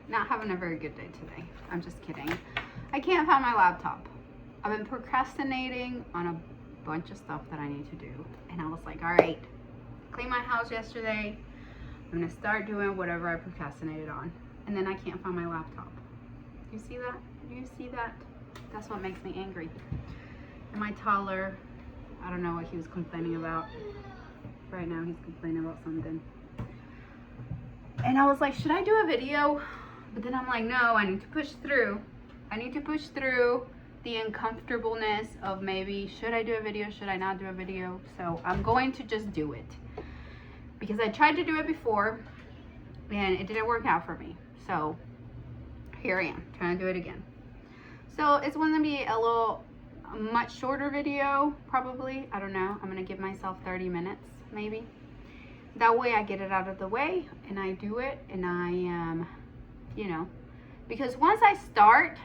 not having a very good day today. I'm just kidding. I can't find my laptop. I've been procrastinating on a bunch of stuff that I need to do. And I was like, all right, cleaned my house yesterday. I'm gonna start doing whatever I procrastinated on. And then I can't find my laptop. You see that? Do you see that? That's what makes me angry. And my toddler, I don't know what he was complaining about. Right now he's complaining about something. And I was like, should I do a video? But then I'm like, no, I need to push through. I need to push through the uncomfortableness of maybe, should I do a video? Should I not do a video? So I'm going to just do it. Because I tried to do it before and it didn't work out for me. So here I am, trying to do it again. So it's going to be a much shorter video, probably. I don't know. I'm going to give myself 30 minutes, maybe. That way I get it out of the way and I do it, and I am, you know, because once I start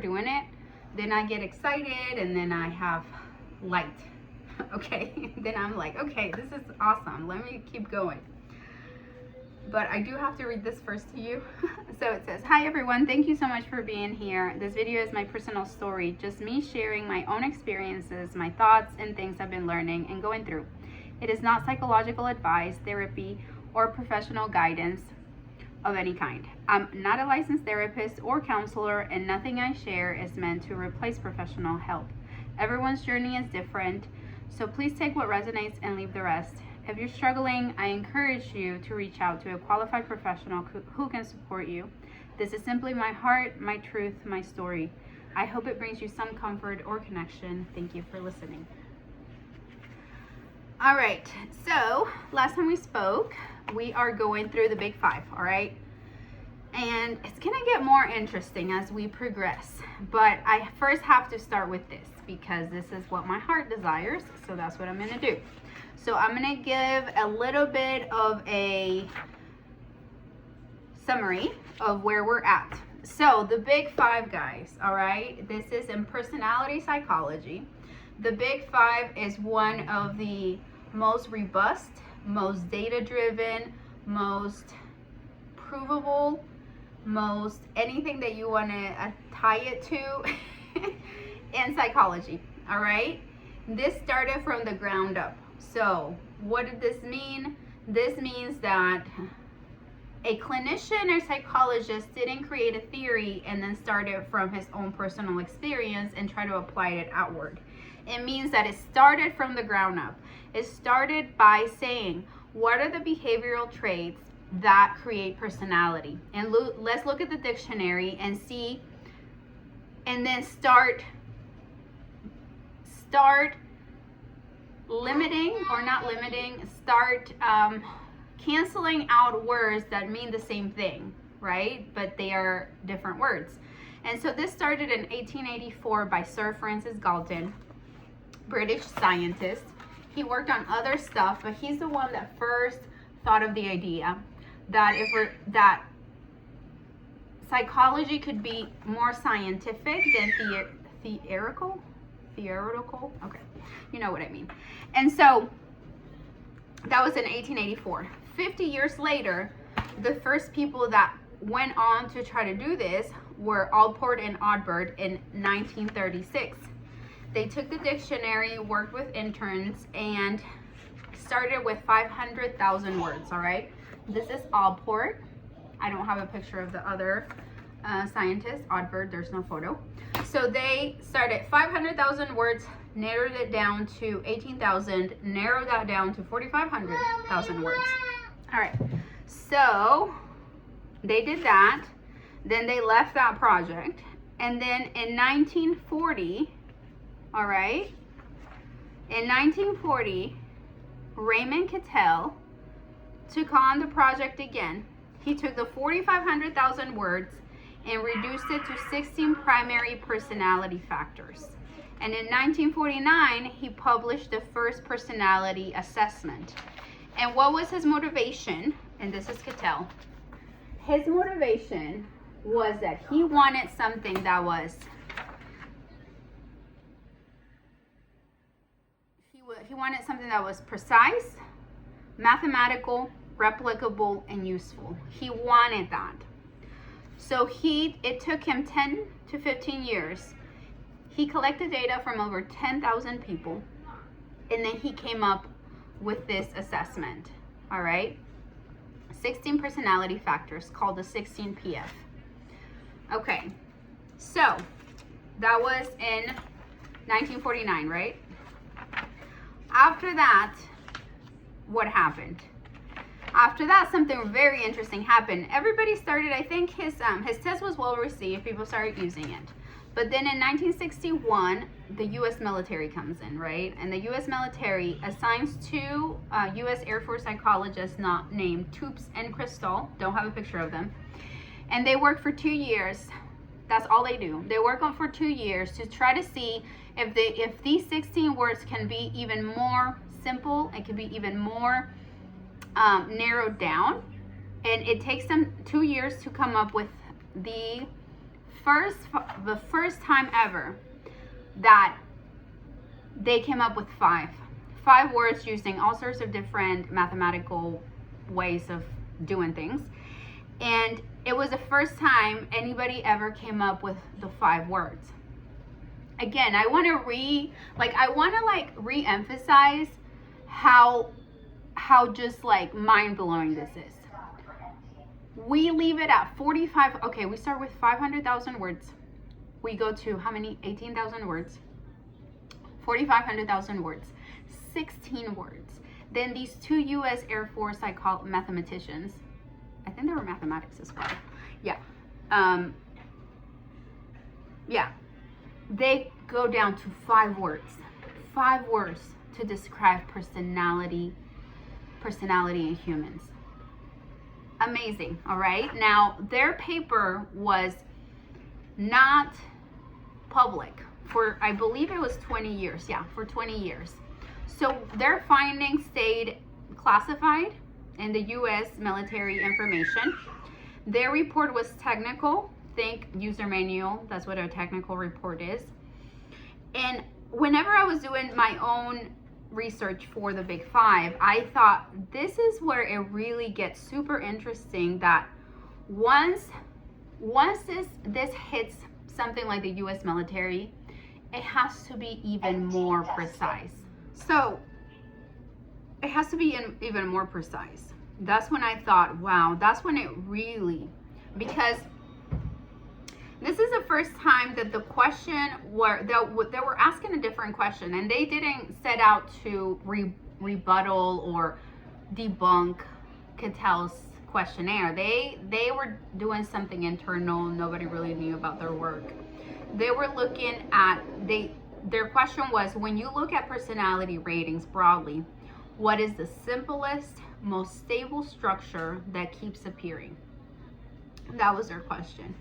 doing it, then I get excited and then I have light. Okay, then I'm like, okay, this is awesome. Let me keep going. But I do have to read this first to you. So it says, hi everyone, thank you so much for being here. This video is my personal story, just me sharing my own experiences, my thoughts, and things I've been learning and going through. It is not psychological advice, therapy, or professional guidance of any kind. I'm not a licensed therapist or counselor, and nothing I share is meant to replace professional help. Everyone's journey is different, so please take what resonates and leave the rest. If you're struggling, I encourage you to reach out to a qualified professional who can support you. This is simply my heart, my truth, my story. I hope it brings you some comfort or connection. Thank you for listening. All right, so last time we spoke, we are going through the big five, all right? And it's gonna get more interesting as we progress, but I first have to start with this because this is what my heart desires, so that's what I'm gonna do. So I'm gonna give a little bit of a summary of where we're at. So the big five, guys, all right? This is in personality psychology. The big five is one of the most robust, most data-driven, most provable, most anything that you want to tie it to in psychology, all right? This started from the ground up. So what did this mean? This means that a clinician or psychologist didn't create a theory and then started from his own personal experience and try to apply it outward. It means that it started from the ground up. It started by saying, what are the behavioral traits that create personality? And let's look at the dictionary and see, and then start limiting, or not limiting, start canceling out words that mean the same thing, right? But they are different words. And so this started in 1884 by Sir Francis Galton, British scientist. He worked on other stuff, but he's the one that first thought of the idea that psychology could be more scientific than theoretical. Okay, you know what I mean. And so that was in 1884. 50 years later, the first people that went on to try to do this were Allport and Goldberg in 1936. They took the dictionary, worked with interns, and started with 500,000 words, all right? This is Allport. I don't have a picture of the other scientist, Goldberg, there's no photo. So they started 500,000 words, narrowed it down to 18,000, narrowed that down to 4,500,000 words. All right, so they did that. Then they left that project. And then in 1940, all right, in 1940, Raymond Cattell took on the project again. He took the 4,500,000 words and reduced it to 16 primary personality factors. And in 1949, he published the first personality assessment. And what was his motivation? And this is Cattell. His motivation was that he wanted something that was, he wanted something that was precise, mathematical, replicable, and useful. He wanted that. So it took him 10 to 15 years. He collected data from over 10,000 people, and then he came up with this assessment. All right, 16 personality factors called the 16 PF. Okay, so that was in 1949, right? After that, what happened? After that, something very interesting happened. Everybody started, I think his test was well received. People started using it. But then in 1961, the U.S. military comes in, right? And the U.S. military assigns two U.S. Air Force psychologists not named Toops and Crystal. Don't have a picture of them. And they work for 2 years. That's all they do. They work on for 2 years to try to see if these 16 words can be even more simple and can be even more narrowed down. And it takes them 2 years to come up with the first time ever that they came up with five words using all sorts of different mathematical ways of doing things. And it was the first time anybody ever came up with the 5 words. Again, I want to re-emphasize how just like mind-blowing this is. We leave it at 45. Okay, we start with 500,000 words. We go to how many? 18,000 words. 4,500,000 words. 16 words. Then these 2 U.S. Air Force mathematicians. I think they were mathematics as well. Yeah. Yeah. They go down to 5 words. 5 words to describe personality in humans. Amazing. All right. Now, their paper was not public for, I believe it was 20 years. Yeah, for 20 years. So their findings stayed classified in the U.S. military information. Their report was technical. Think user manual. That's what a technical report is. And whenever I was doing my own research for the Big Five, I thought this is where it really gets super interesting, that once this hits something like the U.S. military, it has to be even more precise. So it has to be even more precise. That's when I thought, wow, that's when it really, because this is the first time that the question they were asking a different question, and they didn't set out to rebuttal or debunk Cattell's questionnaire. They were doing something internal. Nobody really knew about their work. They were looking at, their question was, when you look at personality ratings broadly, what is the simplest, most stable structure that keeps appearing? That was their question.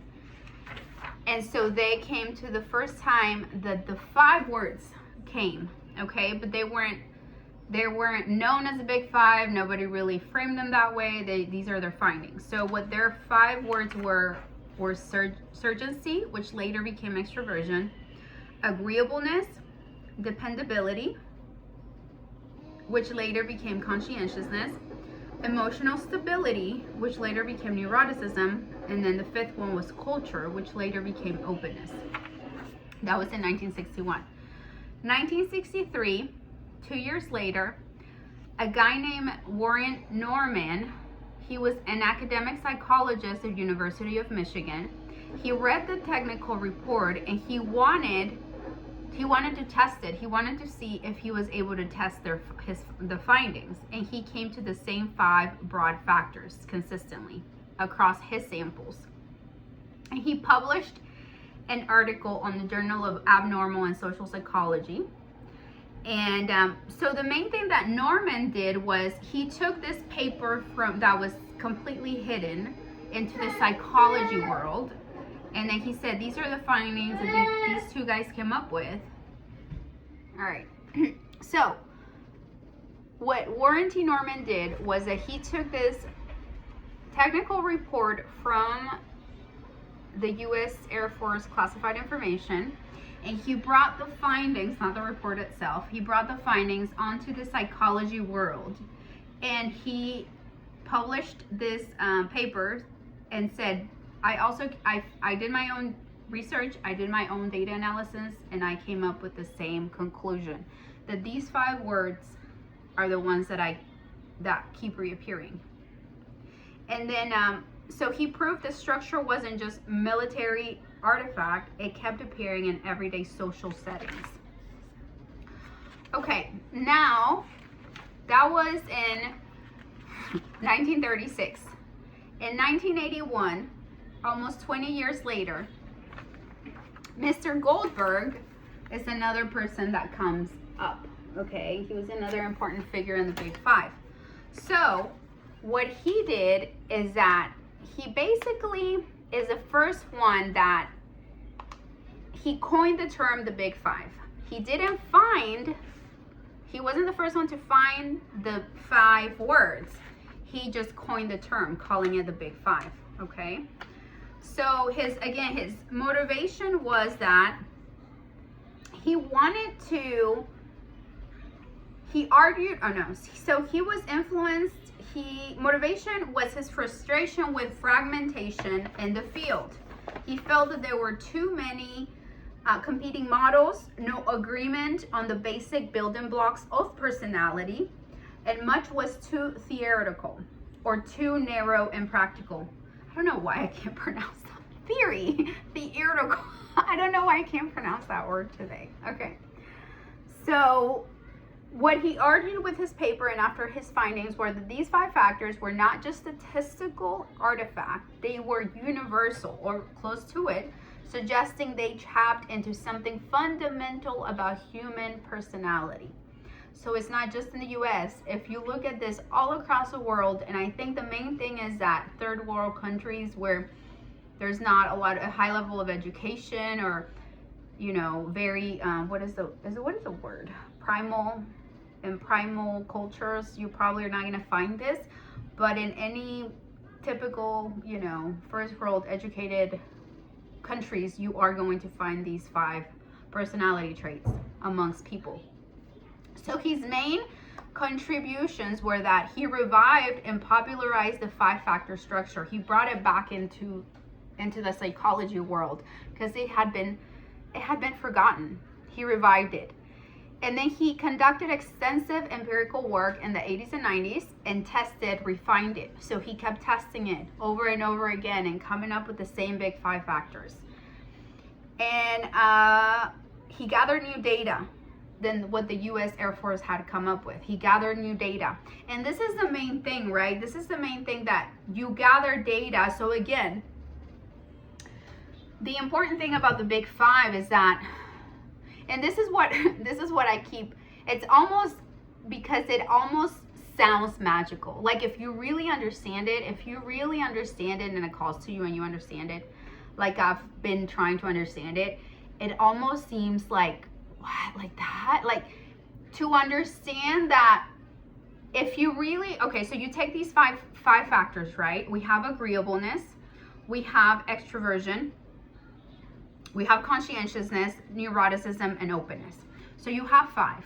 And so they came to the first time that the 5 words came, okay? But they weren't known as the Big Five. Nobody really framed them that way. These are their findings. So what their 5 words were surgency, which later became extroversion, agreeableness, dependability, which later became conscientiousness, emotional stability, which later became neuroticism, and then the 5th one was culture, which later became openness. That was in 1961. 1963, 2 years later, a guy named Warren Norman, he was an academic psychologist at University of Michigan. He read the technical report and he wanted to test it. He wanted to see if he was able to test the findings, and he came to the same 5 broad factors consistently across his samples. And he published an article on the Journal of Abnormal and Social Psychology. And so the main thing that Norman did was he took this paper that was completely hidden into the psychology world, and then he said, these are the findings that these 2 guys came up with. All right. So what Warren T. Norman did was that he took this technical report from the U.S. Air Force classified information, and he brought the findings, not the report itself, he brought the findings onto the psychology world, and he published this paper and said, I did my own research, I did my own data analysis, and I came up with the same conclusion, that these 5 words are the ones that keep reappearing. And then so he proved the structure wasn't just military artifact, it kept appearing in everyday social settings. Okay, now that was in 1936. In 1981, almost 20 years later, Mr. Goldberg is another person that comes up. Okay, he was another important figure in the Big Five. So what he did is that he basically is the first one that he coined the term the Big Five. He wasn't the first one to find the 5 words. He just coined the term, calling it the Big Five. Okay, so his motivation was that he wanted to, he argued, so he was influenced, motivation was his frustration with fragmentation in the field. He felt that there were too many competing models, no agreement on the basic building blocks of personality, and much was too theoretical or too narrow and practical. I don't know why I can't pronounce that. Theoretical. I don't know why I can't pronounce that word today. Okay. So what he argued with his paper and after his findings were that these 5 factors were not just statistical artifacts, they were universal or close to it, suggesting they tapped into something fundamental about human personality. So it's not just in the US. If you look at this all across the world, and I think the main thing is that third world countries where there's not a high level of education, or very what is the word, primal cultures, you probably are not going to find this. But in any typical first world educated countries, you are going to find these 5 personality traits amongst people. So his main contributions were that he revived and popularized the 5-factor structure. He brought it back into the psychology world because it had been forgotten. He revived it. And then he conducted extensive empirical work in the 80s and 90s and refined it. So he kept testing it over and over again and coming up with the same big 5 factors. And he gathered new data than what the US Air Force had come up with. He gathered new data. And this is the main thing, right? This is the main thing, that you gather data. So again, the important thing about the Big Five is that, and this is what I keep, it's almost, because it almost sounds magical. Like if you really understand it, and it calls to you and you understand it, like I've been trying to understand it, it almost seems like, what, like that? Like to understand that if you really, okay, so you take these five factors, right? We have agreeableness, we have extroversion, we have conscientiousness, neuroticism, and openness. So you have 5.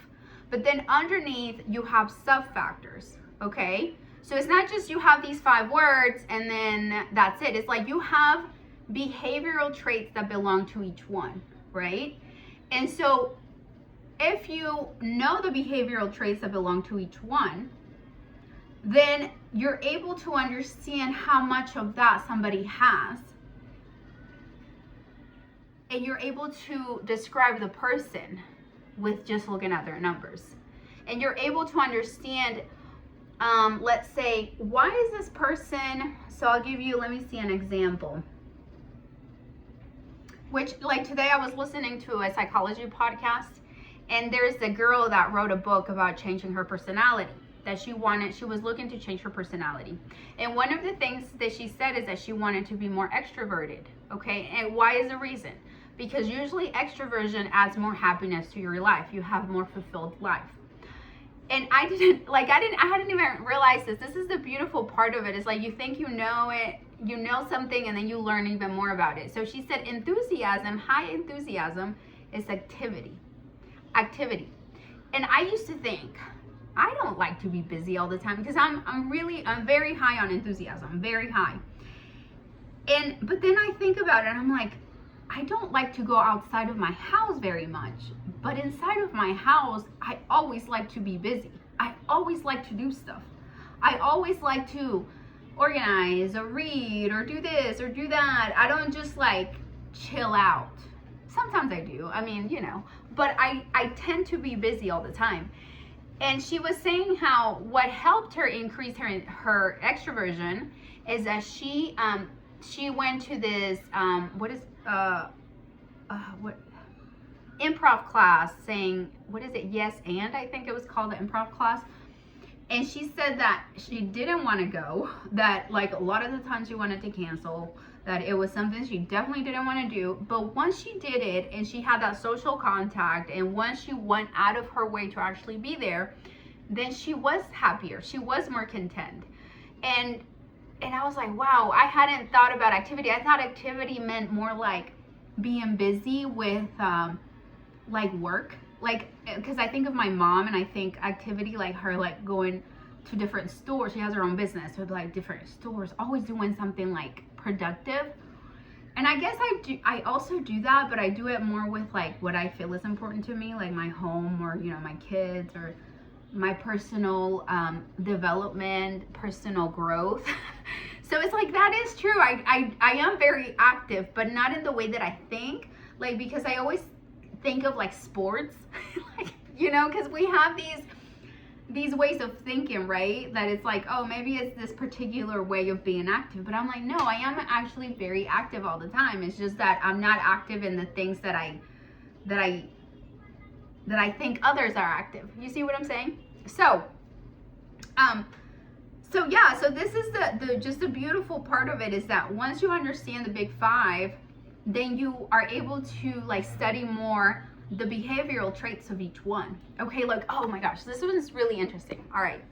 But then underneath, you have sub-factors, okay? So it's not just you have these 5 words and then that's it. It's like you have behavioral traits that belong to each one, right? And so if you know the behavioral traits that belong to each one, then you're able to understand how much of that somebody has. And you're able to describe the person with just looking at their numbers. And you're able to understand, let's say, why is this person, so I'll give you, let me see an example. Which, like today I was listening to a psychology podcast, and there's a girl that wrote a book about changing her personality, that she was looking to change her personality. And one of the things that she said is that she wanted to be more extroverted, okay? And why is the reason? Because usually extroversion adds more happiness to your life. You have more fulfilled life. And I hadn't even realized this. This is the beautiful part of it. It's like you think you know it, you know something, and then you learn even more about it. So she said enthusiasm, high enthusiasm, is activity. And I used to think, I don't like to be busy all the time, because I'm very high on enthusiasm, very high. But then I think about it and I'm like, I don't like to go outside of my house very much, but inside of my house, I always like to be busy. I always like to do stuff. I always like to organize or read or do this or do that. I don't just like chill out. Sometimes I do. I mean, but I tend to be busy all the time. And she was saying how what helped her increase her extroversion is that she went to this improv class, saying, what is it, yes and, I think it was called, the improv class. And she said that she didn't want to go, that like a lot of the times she wanted to cancel, that it was something she definitely didn't want to do. But once she did it and she had that social contact, and once she went out of her way to actually be there, then she was happier. She was more content. And I was like, wow, I hadn't thought about activity. I thought activity meant more like being busy with like work. Like, because I think of my mom and I think activity like her, like going to different stores. She has her own business with like different stores, always doing something like productive. And I guess I also do that, but I do it more with like what I feel is important to me, like my home, or my kids, or my personal development, personal growth. So it's like, that is true. I am very active, but not in the way that I think, like, because I always think of like sports, like, because we have these ways of thinking, right? That it's like, oh, maybe it's this particular way of being active. But I'm like, no, I am actually very active all the time. It's just that I'm not active in the things that I think others are active. You see what I'm saying? So this is the just the beautiful part of it, is that once you understand the big five, then you are able to like study more the behavioral traits of each one. Okay, look, oh my gosh, this one's really interesting. All right,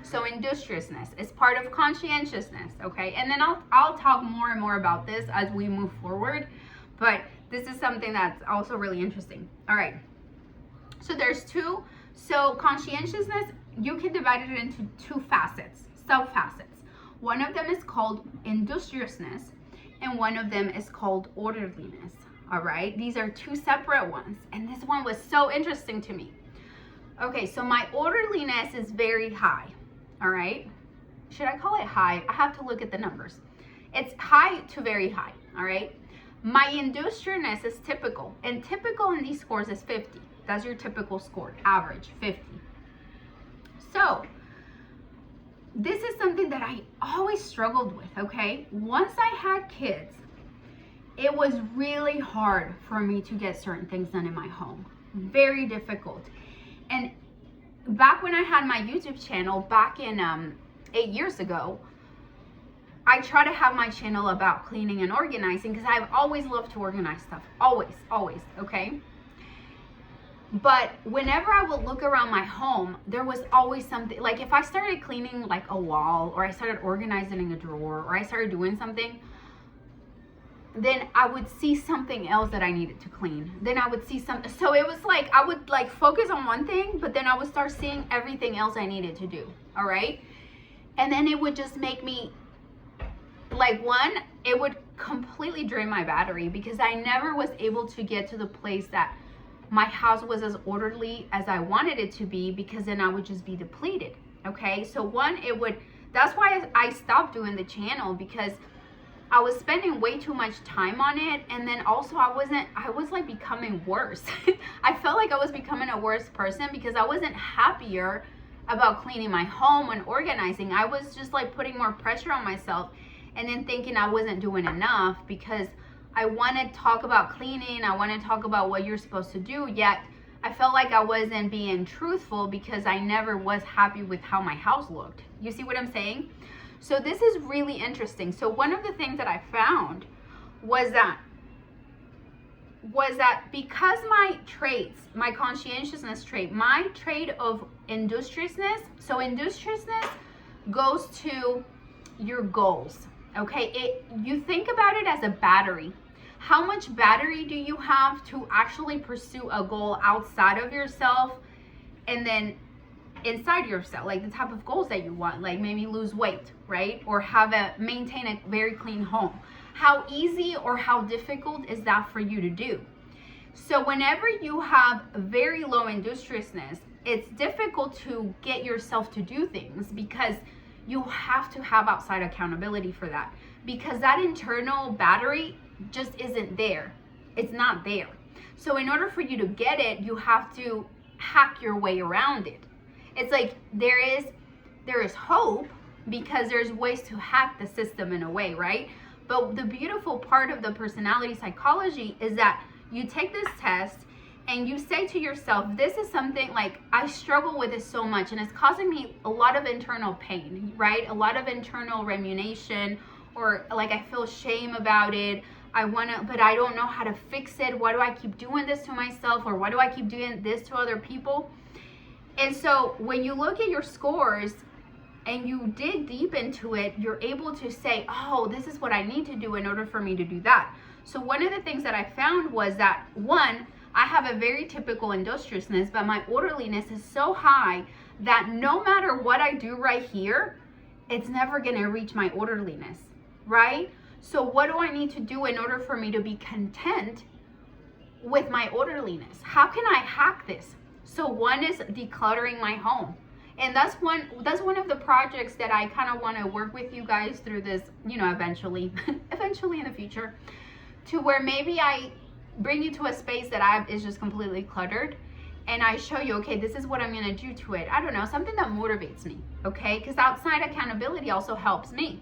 so industriousness is part of conscientiousness. Okay, and then I'll talk more and more about this as we move forward, but this is something that's also really interesting. All right, so there's two. So conscientiousness, you can divide it into two facets, sub-facets. One of them is called industriousness, and one of them is called orderliness. All right, these are two separate ones, and this one was so interesting to me. Okay, so my orderliness is very high. All right, should I call it high? I have to look at the numbers. It's high to very high. All right, my industriousness is typical, and typical in these scores is 50. That's your typical score, average 50. So this is something that I always struggled with. Okay, once I had kids, it was really hard for me to get certain things done in my home. Very difficult. And back when I had my YouTube channel back in 8 years ago, I try to have my channel about cleaning and organizing, because I've always loved to organize stuff. Always, okay? But whenever I would look around my home, there was always something, like if I started cleaning like a wall, or I started organizing a drawer, or I started doing something, then I would see something else that I needed to clean. Then I would see something. So it was like, I would like focus on one thing, but then I would start seeing everything else I needed to do. All right. And then it would just make me like, one, it would completely drain my battery, because I never was able to get to the place that my house was as orderly as I wanted it to be, because then I would just be depleted. Okay. So one, that's why I stopped doing the channel, because I was spending way too much time on it. And then also I was like becoming worse. I felt like I was becoming a worse person, because I wasn't happier about cleaning my home and organizing. I was just like putting more pressure on myself, and then thinking I wasn't doing enough, because I want to talk about cleaning. I want to talk about what you're supposed to do. Yet I felt like I wasn't being truthful, because I never was happy with how my house looked. You see what I'm saying? So this is really interesting. So one of the things that I found was that because my traits, my conscientiousness trait, my trait of industriousness, so industriousness goes to your goals. Okay, you think about it as a battery. How much battery do you have to actually pursue a goal outside of yourself, and then inside yourself, like the type of goals that you want, like maybe lose weight, right? Or maintain a very clean home. How easy or how difficult is that for you to do? So whenever you have very low industriousness, it's difficult to get yourself to do things because you have to have outside accountability for that, because that internal battery just isn't there. It's not there. So in order for you to get it, you have to hack your way around it. It's like there is hope because there's ways to hack the system in a way, right? But the beautiful part of the personality psychology is that you take this test and you say to yourself, this is something like I struggle with this so much and it's causing me a lot of internal pain, right? A lot of internal rumination, or like I feel shame about it. But I don't know how to fix it. Why do I keep doing this to myself? Or why do I keep doing this to other people? And so when you look at your scores and you dig deep into it, you're able to say, oh, this is what I need to do in order for me to do that. So one of the things that I found was that, one, I have a very typical industriousness, but my orderliness is so high that no matter what I do right here, it's never going to reach my orderliness, right? So what do I need to do in order for me to be content with my orderliness? How can I hack this? So one is decluttering my home. And that's one of the projects that I kind of want to work with you guys through this, eventually in the future, to where maybe I bring you to a space that is just completely cluttered, and I show you, okay, this is what I'm going to do to it. I don't know, something that motivates me, okay? Because outside accountability also helps me.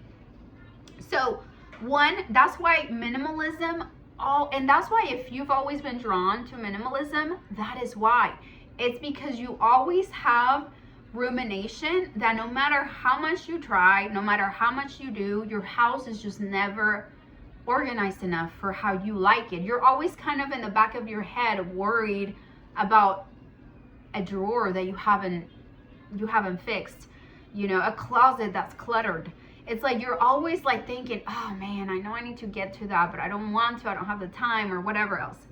So one, that's why minimalism, and that's why if you've always been drawn to minimalism, that is why. It's because you always have rumination that no matter how much you try, no matter how much you do, your house is just never organized enough for how you like it. You're always kind of in the back of your head worried about a drawer that you haven't fixed, a closet that's cluttered. It's like you're always like thinking, oh man, I know I need to get to that, but I don't want to, I don't have the time, or whatever else.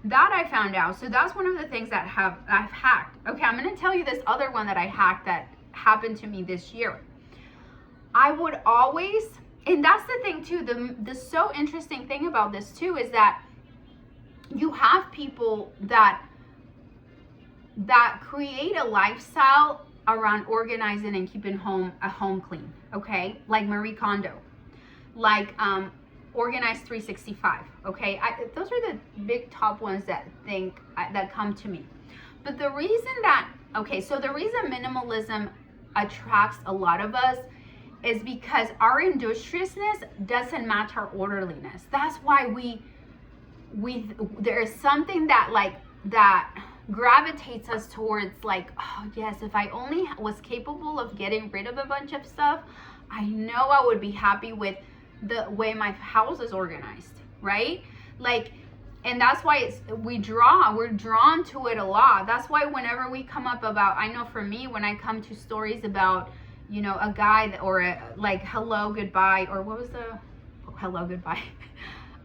That I found out. So that's one of the things that I've hacked. Okay, I'm going to tell you this other one that I hacked that happened to me this year. I would always, and that's the thing too, the so interesting thing about this too is that you have people that create a lifestyle around organizing and keeping a home clean, okay? Like Marie Kondo, like Organized 365, okay? Those are the big top ones that come to me. But the reason minimalism attracts a lot of us is because our industriousness doesn't match our orderliness. That's why there is something that gravitates us towards like, oh yes, if I only was capable of getting rid of a bunch of stuff, I know I would be happy with the way my house is organized, right? Like, and that's why we're drawn to it a lot. That's why whenever we come up about, I know for me, when I come to stories about, a guy like Hello Goodbye, or what was the Hello Goodbye?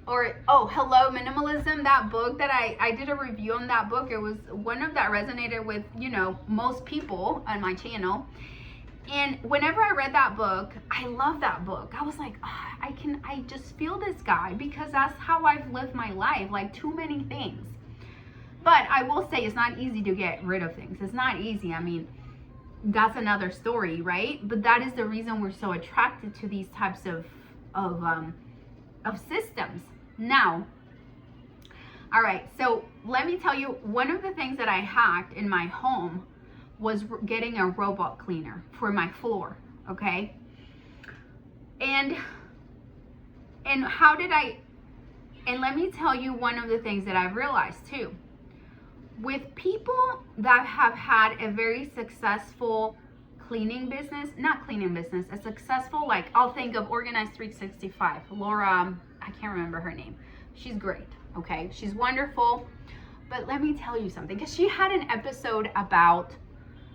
Or, Hello Minimalism, that book that I did a review on that book. It was one of that resonated with, most people on my channel. And whenever I read that book, I love that book. I was like, I just feel this guy, because that's how I've lived my life, like too many things. But I will say it's not easy to get rid of things. It's not easy. I mean, that's another story, right? But that is the reason we're so attracted to these types of systems. Now, all right, so let me tell you, one of the things that I hacked in my home was getting a robot cleaner for my floor, okay? And let me tell you one of the things that I've realized too. With people that have had a very successful a successful, like, I'll think of Organized 365, Laura, I can't remember her name. She's great, okay? She's wonderful. But let me tell you something, because she had an episode about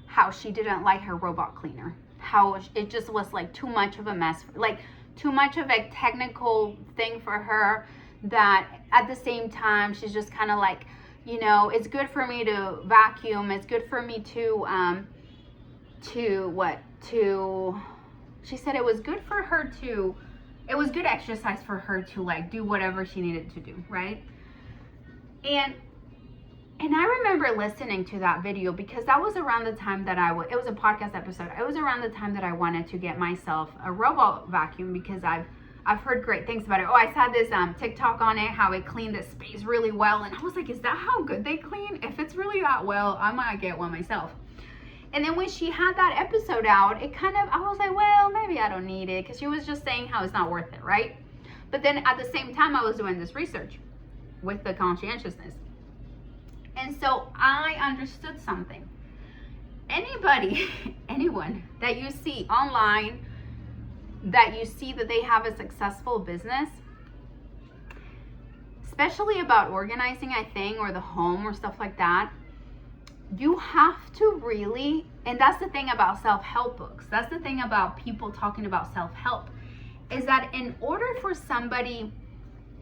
how she didn't like her robot cleaner, how it just was like too much of a mess, like too much of a technical thing for her, that at the same time she's just kind of like, it's good for me to vacuum, it's good for me she said it was good for her to it was good exercise for her to like do whatever she needed to do, right? And I remember listening to that video because that was around the time that it was a podcast episode. It was around the time that I wanted to get myself a robot vacuum because I've heard great things about it. Oh, I saw this TikTok on it, how it cleaned the space really well. And I was like, is that how good they clean? If it's really that well, I might get one myself. And then when she had that episode out, I was like, well, maybe I don't need it. Because she was just saying how it's not worth it, right? But then at the same time, I was doing this research with the conscientiousness. And so I understood something. Anyone that you see online, that you see that they have a successful business, especially about organizing a thing or the home or stuff like that, you have to really, and that's the thing about self-help books, that's the thing about people talking about self-help, is that in order for somebody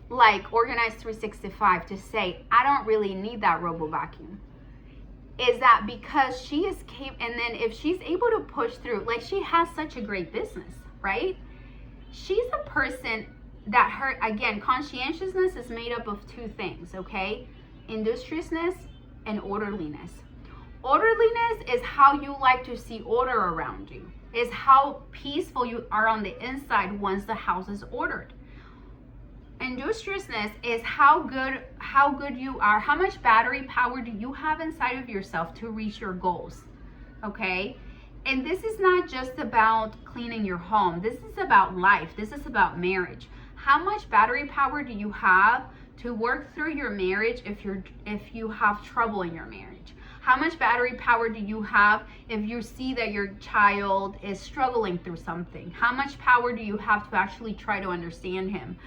like Organize 365 to say, I don't really need that robo vacuum, is that because she is and then if she's able to push through, like she has such a great business, right? She's a person that again, conscientiousness is made up of two things, okay? Industriousness and orderliness. Orderliness is how you like to see order around you, is how peaceful you are on the inside once the house is ordered. Industriousness is how good you are, how much battery power do you have inside of yourself to reach your goals, okay? And this is not just about cleaning your home. This is about life. This is about marriage. How much battery power do you have to work through your marriage if you have trouble in your marriage? How much battery power do you have if you see that your child is struggling through something? How much power do you have to actually try to understand him?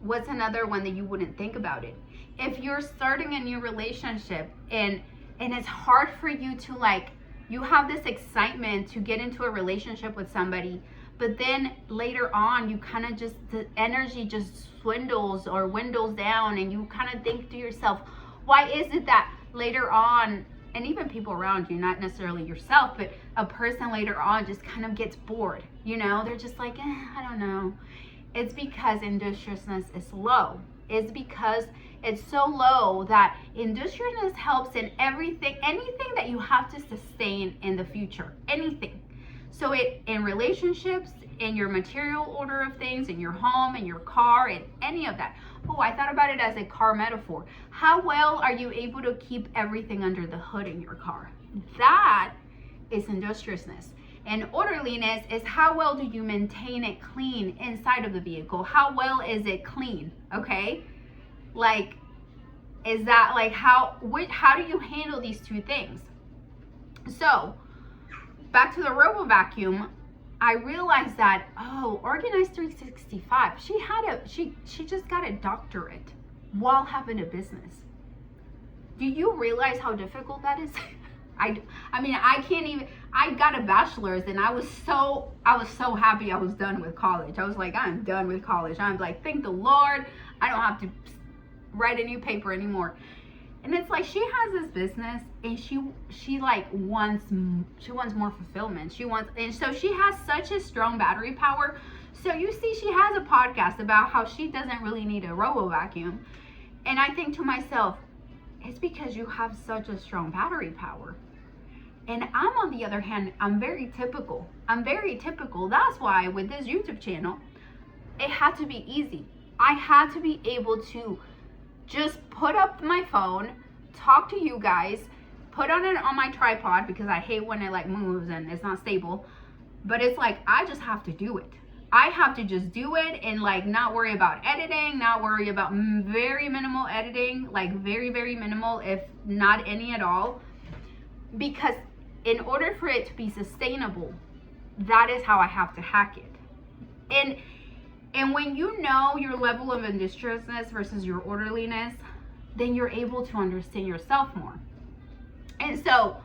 What's another one that you wouldn't think about it? If you're starting a new relationship and it's hard for you to like, you have this excitement to get into a relationship with somebody, but then later on you kind of just, the energy just dwindles down, and you kind of think to yourself, why is it that later on, and even people around you, not necessarily yourself, but a person later on just kind of gets bored, you know? They're just like, I don't know. It's because industriousness is low. It's because it's so low that industriousness helps in anything that you have to sustain in the future, anything. So in relationships, in your material order of things, in your home, in your car, in any of that. Oh, I thought about it as a car metaphor. How well are you able to keep everything under the hood in your car? That is industriousness. And orderliness is how well do you maintain it clean inside of the vehicle? How well is it clean? Okay? Like, is that like how do you handle these two things? So, back to the robo vacuum, I realized that, oh, Organize 365, she just got a doctorate while having a business. Do you realize how difficult that is? I mean, I can't even, I got a bachelor's and I was so happy I was done with college. I was like, I'm done with college. I'm like, thank the Lord, I don't have to write a new paper anymore. And it's like, she has this business and she like wants more fulfillment. And so she has such a strong battery power. So you see, she has a podcast about how she doesn't really need a robo vacuum. And I think to myself, it's because you have such a strong battery power. And I'm, on the other hand, I'm very typical. That's why with this YouTube channel, it had to be easy. I had to be able to just put up my phone, talk to you guys, put on it on my tripod because I hate when it like moves and it's not stable. But it's like, I just have to do it. I have to just do it and like not worry about editing, not worry about very minimal editing, like very, very minimal, if not any at all. Because in order for it to be sustainable, that is how I have to hack it. And when you know your level of industriousness versus your orderliness, then you're able to understand yourself more. And so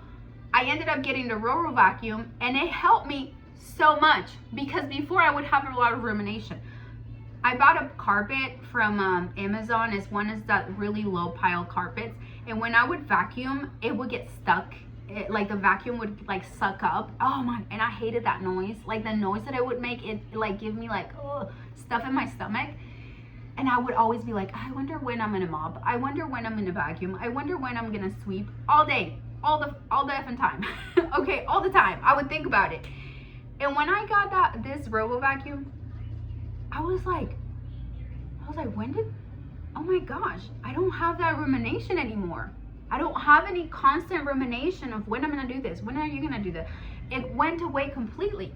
I ended up getting the robo vacuum, and it helped me so much, because before I would have a lot of rumination. I bought a carpet from Amazon. One is that really low pile carpets, and when I would vacuum, it would get stuck like the vacuum would like suck up. Oh my, and I hated that noise. Like the noise that it would make, it like give me like stuff in my stomach. And I would always be like, I wonder when I'm gonna mop. I wonder when I'm gonna vacuum. I wonder when I'm gonna sweep. All day, all the effing time. Okay, all the time. I would think about it. And when I got this robo vacuum, I was like, when did, oh my gosh, I don't have that rumination anymore. I don't have any constant rumination of when I'm gonna do this, when are you gonna do that? It went away completely.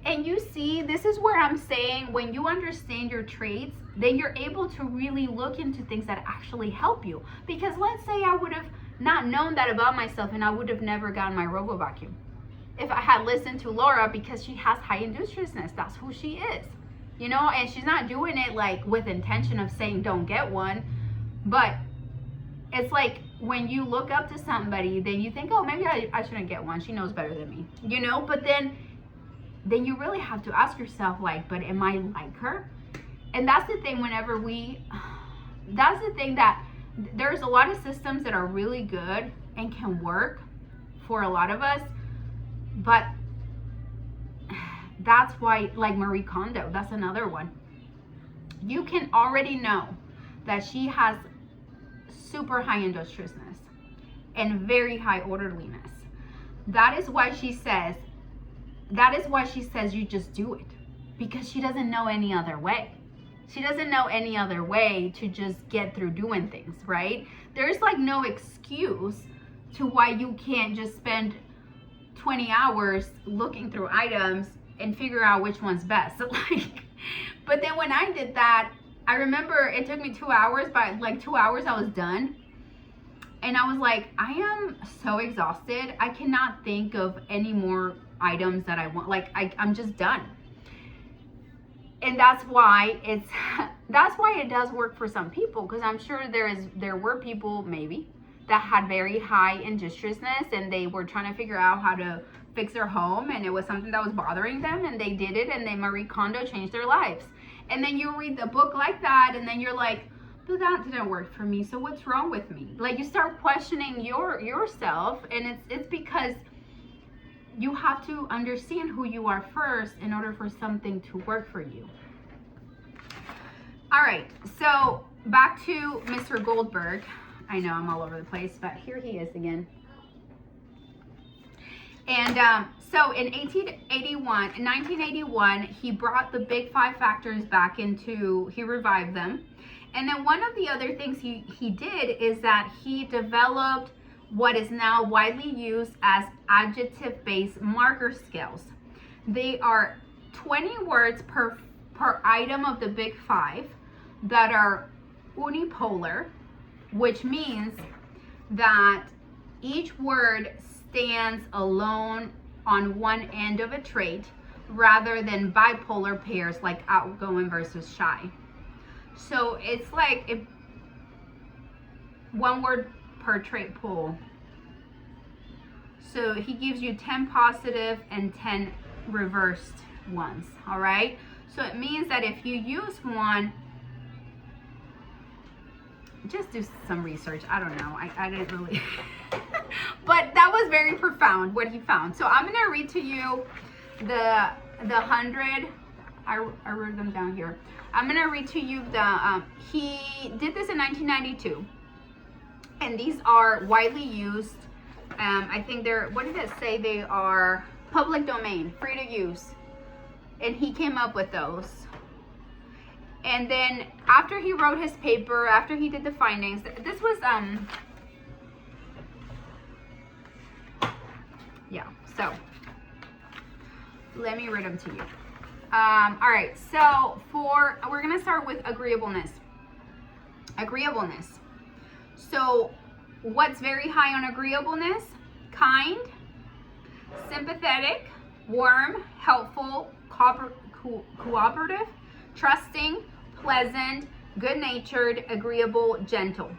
And you see, this is where I'm saying, when you understand your traits, then you're able to really look into things that actually help you. Because let's say I would have not known that about myself and I would have never gotten my robo vacuum. If I had listened to Laura, because she has high industriousness, that's who she is. You know, and she's not doing it like with intention of saying don't get one, but it's like when you look up to somebody, then you think, oh, maybe I shouldn't get one. She knows better than me, you know, but then you really have to ask yourself, like, but am I like her? And that's the thing, that's the thing, that there's a lot of systems that are really good and can work for a lot of us, but that's why, like Marie Kondo, that's another one. You can already know that she has super high industriousness and very high orderliness. That is why she says you just do it, because she doesn't know any other way. She doesn't know any other way to just get through doing things, right? There's like no excuse to why you can't just spend 20 hours looking through items and figure out which one's best. But then when I did that, I remember it took me 2 hours, but like 2 hours I was done. And I was like, I am so exhausted. I cannot think of any more items that I want. Like I'm just done. And that's why it does work for some people, because I'm sure there were people maybe that had very high industriousness and they were trying to figure out how to fix their home, and it was something that was bothering them, and they did it, and then Marie Kondo changed their lives. And then you read the book like that, and then you're like, but that didn't work for me, so what's wrong with me? Like, you start questioning yourself, and it's because you have to understand who you are first in order for something to work for you. All right, so back to Mr. Goldberg. I know I'm all over the place, but here he is again. And so in 1981, he brought the big 5 factors back into, he revived them. And then one of the other things he did is that he developed what is now widely used as adjective-based marker scales. They are 20 words per item of the big 5 that are unipolar, which means that each word stands alone on one end of a trait rather than bipolar pairs like outgoing versus shy. So it's like one word per trait pool. So he gives you 10 positive and 10 reversed ones, all right? So it means that if you use one, just do some research. I don't know. I didn't really. But that was very profound what he found. So I'm going to read to you the 100. I wrote them down here. I'm going to read to you he did this in 1992. And these are widely used. I think they're, what did it say? They are public domain, free to use. And he came up with those. And then after he wrote his paper, after he did the findings, this was, yeah, so let me read them to you. All right, so we're going to start with agreeableness. Agreeableness. So what's very high on agreeableness? Kind, sympathetic, warm, helpful, cooperative, trusting, pleasant, good-natured, agreeable, gentle.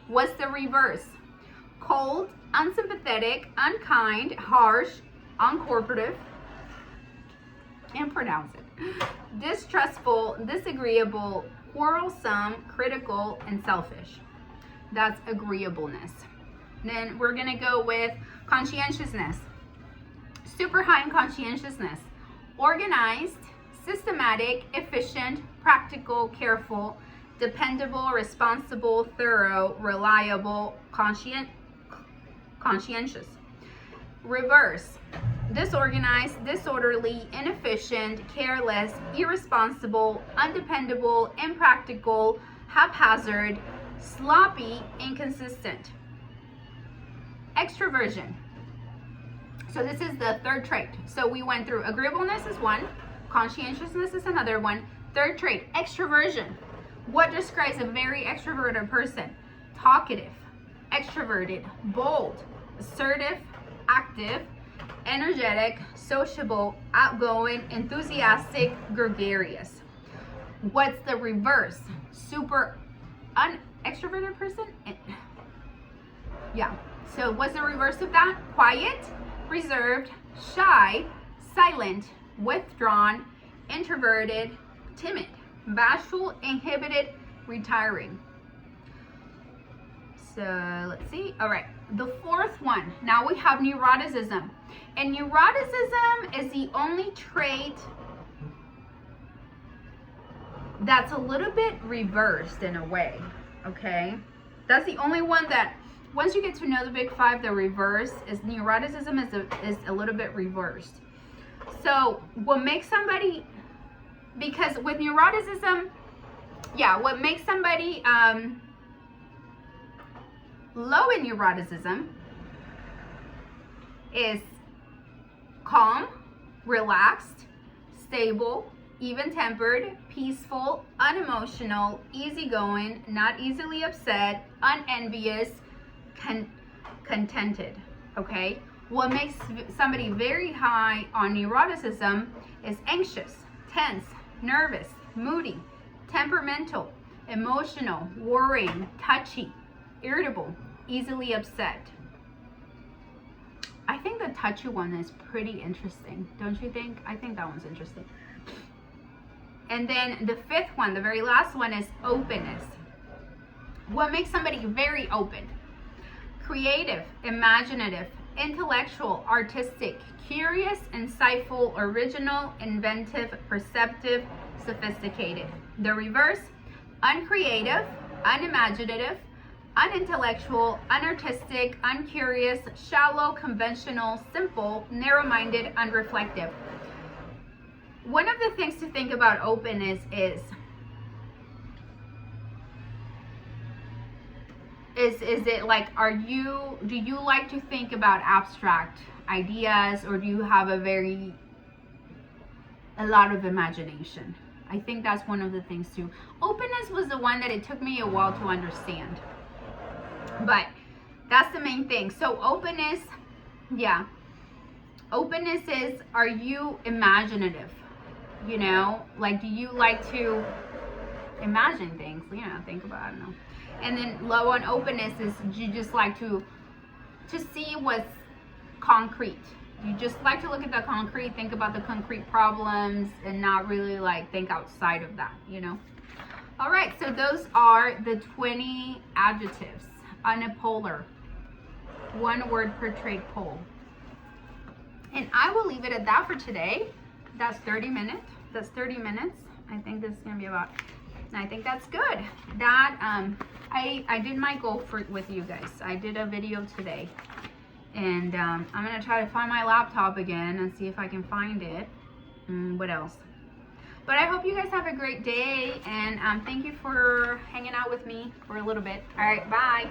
What's the reverse? Cold, unsympathetic, unkind, harsh, uncooperative, and pronounce it. Distrustful, disagreeable, quarrelsome, critical, and selfish. That's agreeableness. Then we're gonna go with conscientiousness. Super high in conscientiousness. Organized, systematic, efficient, practical, careful, dependable, responsible, thorough, reliable, conscientious. Reverse. Disorganized, disorderly, inefficient, careless, irresponsible, undependable, impractical, haphazard, sloppy, inconsistent. Extroversion. So this is the third trait. So we went through agreeableness is one, conscientiousness is another one. Third trait, extroversion. What describes a very extroverted person? Talkative, extroverted, bold, assertive, active, energetic, sociable, outgoing, enthusiastic, gregarious. What's the reverse? Super extroverted person? Yeah. So what's the reverse of that? Quiet, reserved, shy, silent, withdrawn, introverted, timid, bashful, inhibited, retiring. So let's see. All right. The fourth one. Now we have neuroticism. And neuroticism is the only trait that's a little bit reversed in a way. Okay. That's the only one that once you get to know the big five, the reverse is neuroticism is a little bit reversed. So what makes somebody, because with neuroticism, yeah, what makes somebody low in neuroticism is calm, relaxed, stable, even-tempered, peaceful, unemotional, easygoing, not easily upset, unenvious, contented. Okay, what makes somebody very high on neuroticism is anxious, tense, nervous, moody, temperamental, emotional, worrying, touchy, irritable, easily upset. I think the touchy one is pretty interesting, don't you think? I think that one's interesting. And then the fifth one, the very last one, is openness. What makes somebody very open? Creative, imaginative, intellectual, artistic, curious, insightful, original, inventive, perceptive, sophisticated. The reverse, uncreative, unimaginative, unintellectual, unartistic, uncurious, shallow, conventional, simple, narrow-minded, unreflective. One of the things to think about openness is it like, do you like to think about abstract ideas, or do you have a lot of imagination? I think that's one of the things too. Openness was the one that it took me a while to understand, but that's the main thing. So openness, yeah, openness is, are you imaginative? You know, like, do you like to imagine things? You know, think about, I don't know. And then low on openness is, you just like to see what's concrete. You just like to look at the concrete, think about the concrete problems, and not really like think outside of that, you know. All right, so those are the 20 adjectives on a polar, 1 word per trait poll. And I will leave it at that for today. That's 30 minutes. That's 30 minutes. I think this is gonna be about, I think that's good. That I did my goal with you guys. I did a video today, and I'm gonna try to find my laptop again and see if I can find it. What else? But I hope you guys have a great day, and thank you for hanging out with me for a little bit. All right, bye.